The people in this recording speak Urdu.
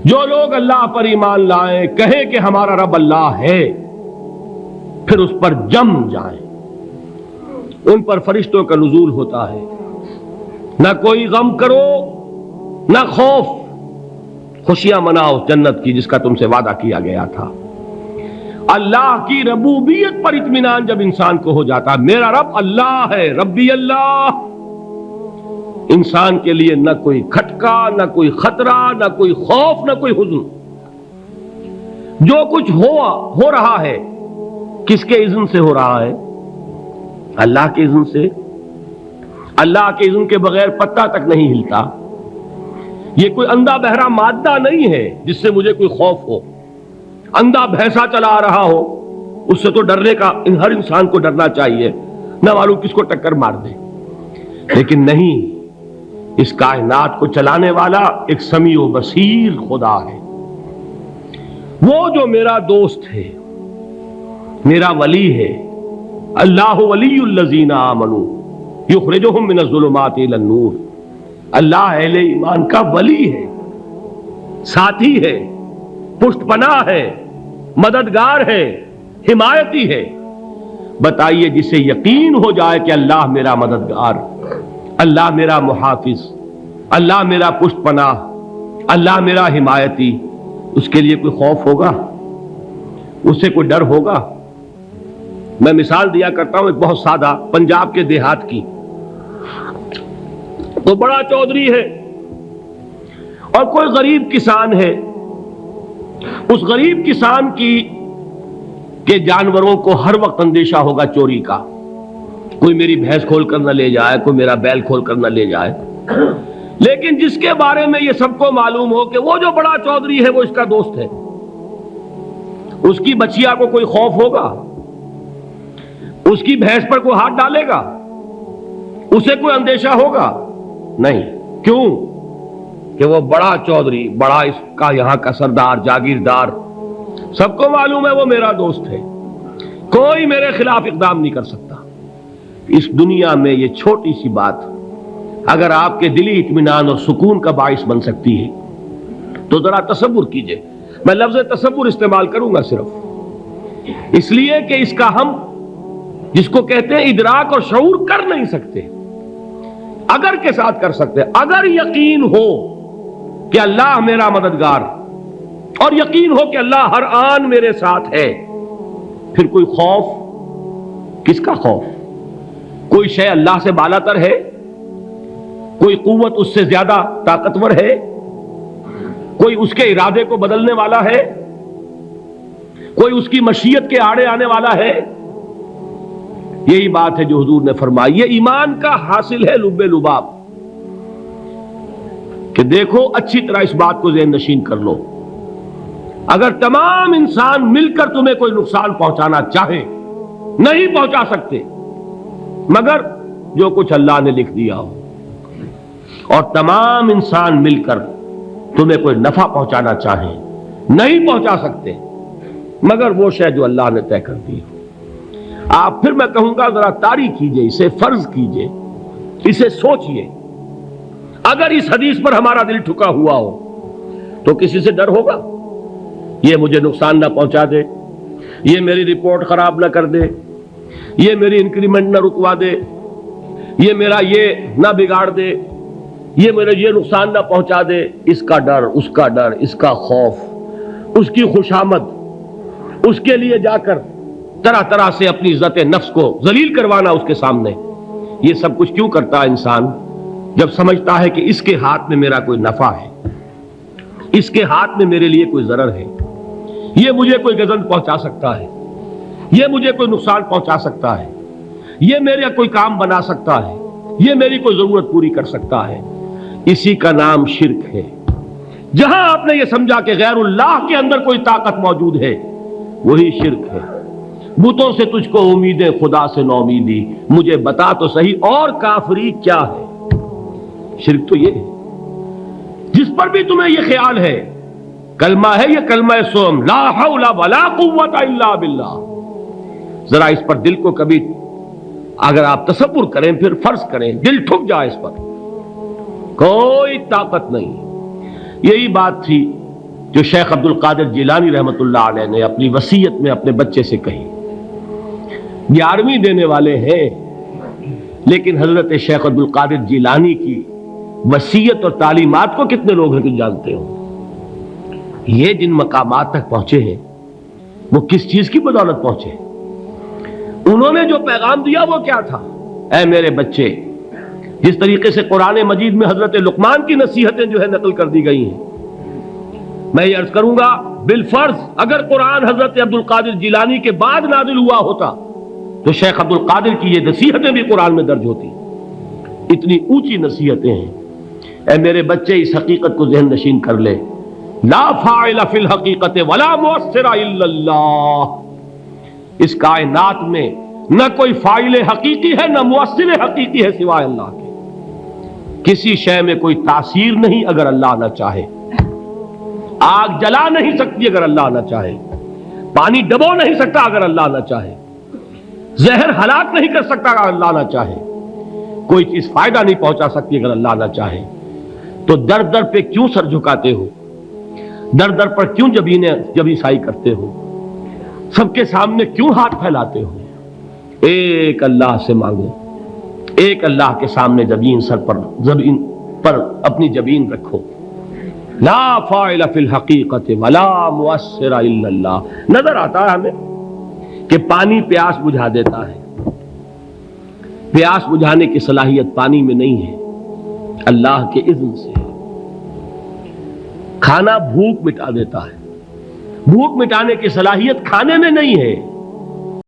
جو لوگ اللہ پر ایمان لائیں، کہیں کہ ہمارا رب اللہ ہے، پھر اس پر جم جائیں، ان پر فرشتوں کا نزول ہوتا ہے۔ نہ کوئی غم کرو نہ خوف، خوشیاں مناؤ جنت کی جس کا تم سے وعدہ کیا گیا تھا۔ اللہ کی ربوبیت پر اطمینان جب انسان کو ہو جاتا، میرا رب اللہ ہے، ربی اللہ، انسان کے لیے نہ کوئی کھٹکا، نہ کوئی خطرہ، نہ کوئی خوف، نہ کوئی حزن۔ جو کچھ ہو رہا ہے کس کے اذن سے ہو رہا ہے؟ اللہ کے اذن سے۔ اللہ کے اذن کے بغیر پتہ تک نہیں ہلتا۔ یہ کوئی اندھا بہرا مادہ نہیں ہے جس سے مجھے کوئی خوف ہو۔ اندھا بھینسا چلا آ رہا ہو، اس سے تو ڈرنے کا ہر انسان کو ڈرنا چاہیے، نہ معلوم کس کو ٹکر مار دے۔ لیکن نہیں، اس کائنات کو چلانے والا ایک سمیع و بصیر خدا ہے، وہ جو میرا دوست ہے، میرا ولی ہے۔ اللہ ولی الذین آمنوا یخرجہم من الظلمات الی النور۔ اللہ اہل ایمان کا ولی ہے، ساتھی ہے، پشت پناہ ہے، مددگار ہے، حمایتی ہے۔ بتائیے جسے یقین ہو جائے کہ اللہ میرا مددگار، اللہ میرا محافظ، اللہ میرا پشت پناہ، اللہ میرا حمایتی، اس کے لیے کوئی خوف ہوگا؟ اس سے کوئی ڈر ہوگا؟ میں مثال دیا کرتا ہوں ایک بہت سادہ، پنجاب کے دیہات کی۔ تو بڑا چودھری ہے اور کوئی غریب کسان ہے۔ اس غریب کسان کے جانوروں کو ہر وقت اندیشہ ہوگا چوری کا، کوئی میری بھینس کھول کر نہ لے جائے، کوئی میرا بیل کھول کر نہ لے جائے۔ لیکن جس کے بارے میں یہ سب کو معلوم ہو کہ وہ جو بڑا چودھری ہے وہ اس کا دوست ہے، اس کی بچیا کو کوئی خوف ہوگا؟ اس کی بھینس پر کوئی ہاتھ ڈالے گا؟ اسے کوئی اندیشہ ہوگا؟ نہیں۔ کیوں؟ کہ وہ بڑا چودھری، بڑا اس کا یہاں کا سردار، جاگیردار، سب کو معلوم ہے وہ میرا دوست ہے، کوئی میرے خلاف اقدام نہیں کر سکتا۔ اس دنیا میں یہ چھوٹی سی بات اگر آپ کے دلی اطمینان اور سکون کا باعث بن سکتی ہے تو ذرا تصور کیجئے۔ میں لفظ تصور استعمال کروں گا صرف اس لیے کہ اس کا ہم جس کو کہتے ہیں ادراک اور شعور کر نہیں سکتے، اگر کے ساتھ کر سکتے۔ اگر یقین ہو کہ اللہ میرا مددگار اور یقین ہو کہ اللہ ہر آن میرے ساتھ ہے، پھر کوئی خوف، کس کا خوف؟ کوئی شے اللہ سے بالاتر ہے؟ کوئی قوت اس سے زیادہ طاقتور ہے؟ کوئی اس کے ارادے کو بدلنے والا ہے؟ کوئی اس کی مشیت کے آڑے آنے والا ہے؟ یہی بات ہے جو حضور نے فرمائی۔ یہ ایمان کا حاصل ہے لب لباب، کہ دیکھو اچھی طرح اس بات کو ذہن نشین کر لو، اگر تمام انسان مل کر تمہیں کوئی نقصان پہنچانا چاہے نہیں پہنچا سکتے، مگر جو کچھ اللہ نے لکھ دیا ہو، اور تمام انسان مل کر تمہیں کوئی نفع پہنچانا چاہیں نہیں پہنچا سکتے، مگر وہ شے جو اللہ نے طے کر دی ہو۔ آپ پھر میں کہوں گا ذرا طاری کیجئے، اسے فرض کیجئے، اسے سوچئے۔ اگر اس حدیث پر ہمارا دل ٹھکا ہوا ہو تو کسی سے ڈر ہوگا؟ یہ مجھے نقصان نہ پہنچا دے، یہ میری رپورٹ خراب نہ کر دے، یہ میری انکریمنٹ نہ رکوا دے، یہ میرا یہ نہ بگاڑ دے، یہ میرا یہ نقصان نہ پہنچا دے۔ اس کا ڈر، اس کا ڈر، اس کا خوف، اس کی خوشامد، اس کے لیے جا کر طرح طرح سے اپنی عزت نفس کو ذلیل کروانا اس کے سامنے، یہ سب کچھ کیوں کرتا ہے انسان؟ جب سمجھتا ہے کہ اس کے ہاتھ میں میرا کوئی نفع ہے، اس کے ہاتھ میں میرے لیے کوئی ضرر ہے، یہ مجھے کوئی گزن پہنچا سکتا ہے، یہ مجھے کوئی نقصان پہنچا سکتا ہے، یہ میرا کوئی کام بنا سکتا ہے، یہ میری کوئی ضرورت پوری کر سکتا ہے، اسی کا نام شرک ہے۔ جہاں آپ نے یہ سمجھا کہ غیر اللہ کے اندر کوئی طاقت موجود ہے، وہی شرک ہے۔ بتوں سے تجھ کو امیدیں، خدا سے نومیدی، مجھے بتا تو صحیح اور کافری کیا ہے؟ شرک تو یہ ہے۔ جس پر بھی تمہیں یہ خیال ہے، کلمہ ہے یہ کلمہ سوم، لا حول ولا قوت الا باللہ، ذرا اس پر دل کو کبھی اگر آپ تصور کریں، پھر فرض کریں، دل ٹھک جائے اس پر، کوئی طاقت نہیں۔ یہی بات تھی جو شیخ عبد القادر جیلانی رحمۃ اللہ علیہ نے اپنی وصیت میں اپنے بچے سے کہی. 11ویں دینے والے ہیں، لیکن حضرت شیخ عبد القادر جیلانی کی وصیت اور تعلیمات کو کتنے لوگ ہیں کہ جانتے ہو؟ یہ جن مقامات تک پہنچے ہیں وہ کس چیز کی بدولت پہنچے؟ انہوں نے جو پیغام دیا وہ کیا تھا؟ اے میرے بچے، جس طریقے سے قرآن مجید میں حضرت لقمان کی نصیحتیں جو ہے نقل کر دی گئی ہیں، میں یہ عرض کروں گا بالفرض اگر قرآن حضرت عبد القادر جیلانی کے بعد نازل ہوا ہوتا تو شیخ عبد القادر کی یہ نصیحتیں بھی قرآن میں درج ہوتی. اتنی اونچی نصیحتیں ہیں. اے میرے بچے، اس حقیقت کو ذہن نشین کر لے، لا فاعل فی الحقیقت ولا مؤثر الا اللہ. اس کائنات میں نہ کوئی فاعل حقیقی ہے نہ مؤثر حقیقی ہے سوائے اللہ کے. کسی شے میں کوئی تاثیر نہیں اگر اللہ نہ چاہے. آگ جلا نہیں سکتی اگر اللہ نہ چاہے. پانی ڈبو نہیں سکتا اگر اللہ نہ چاہے. زہر ہلاک نہیں کر سکتا اگر اللہ نہ چاہے. کوئی چیز فائدہ نہیں پہنچا سکتی اگر اللہ نہ چاہے. تو در در پہ کیوں سر جھکاتے ہو؟ در در پر کیوں جبیں سائی کرتے ہو؟ سب کے سامنے کیوں ہاتھ پھیلاتے ہو؟ ایک اللہ سے مانگو. ایک اللہ کے سامنے زمین پر اپنی جبین رکھو. لا فاعل فی الحقیقت ولا مؤثر الا اللہ. نظر آتا ہے ہمیں کہ پانی پیاس بجھا دیتا ہے. پیاس بجھانے کی صلاحیت پانی میں نہیں ہے، اللہ کے اذن سے. کھانا بھوک مٹا دیتا ہے. بھوک مٹانے کی صلاحیت کھانے میں نہیں ہے،